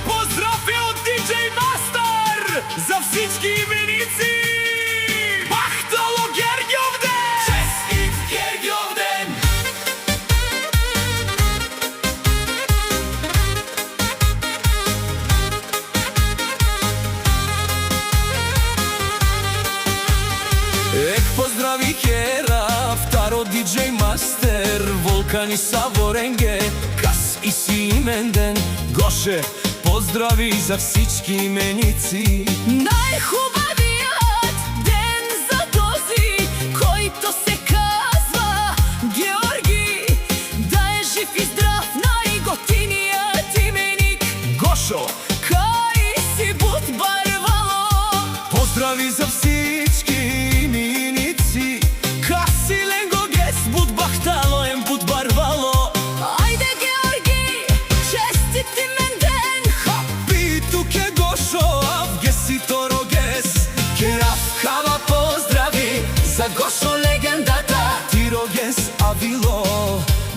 поздрав е од DJ Master за всички именици! Бахтало Гергјовден! Честит Гергјовден! Ек поздрави Хера, второ DJ Master, Волкан и Саворенге, Кас и Сименден. Гоше, поздрави за всички именици. Најхубавиот ден за този, којто се казва Георги, да е жив и здрав најготиниот именик. Гошо, Кај си буд барвало, поздрави за всички именици. Каси ленго гес, буд бахтало ем буд барвало. ајде Георги, честит имен ден. Хапи туке Гошо, авгес и торогес. Керав хава поздрави за Гошо легендата. Тирогес авило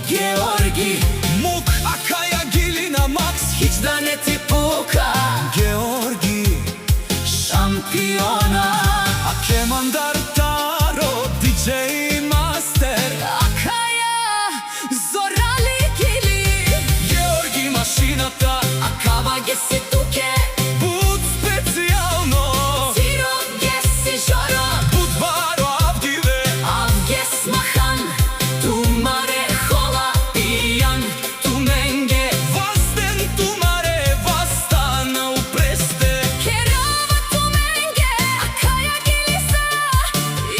Георги. Мук, Акаја, Гилина, Макс, хич да не ти пука. Георги, шампиона. Аке мандар таро, DJ Master. Акаја, Зорали Гили, Георги машината, Акава геси туке, буд специјално. Тиро геси Жоро, Буд баро Авдиве, Авгес Махан, Тумаре Хола, Пијан, Туменге, Вастен Тумаре, Вастана упресте. Керава Туменге, Акаја Гилиса,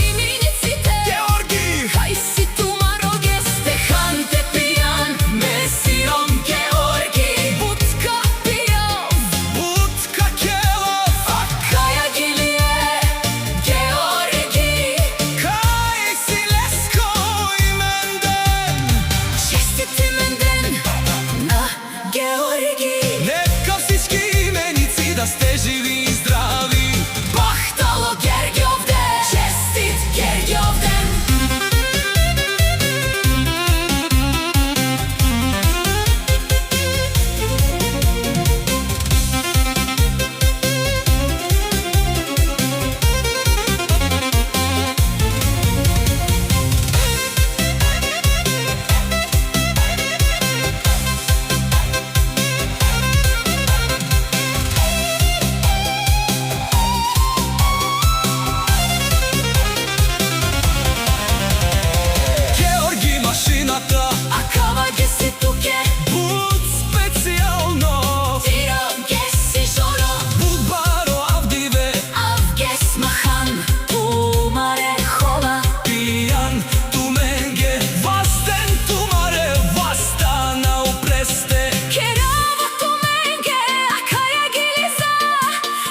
имениците. Георги, Кај си Тумароге, Стехан те Пијан, Месион Георги, Будка Пијав, буд Какелов, Акаја Гилие, Георги. Кај си Леско имен ден. Честит имен ден на Георги. Нека всички именици да сте живи и здрави. Бахтало Гергјовден, честит Гергјовден. Георги машината, Акава геси туке, буд специјално. Тиро геси Жоро, Буд баро Авдиве, Авгес Махан, Тумаре Хола, Пијан Туменге, Вастен Тумаре, Вастана упресте. Керава Туменге, Акаја Гилиса,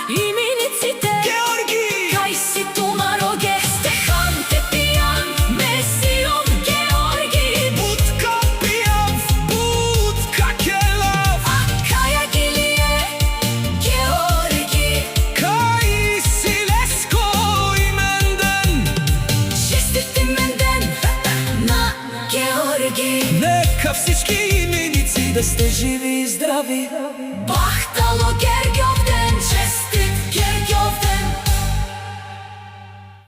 имениците. Георги, Кај си Тумароге, Стехан те Пијан, Месион Георги, буд Капијав, буд Какелов. Акаја Гилие, Георги. Кај си Леско имен ден. Честит имен ден на Георги. Нека всички именици да сте живи и здрави. Бахтало Гергјовден.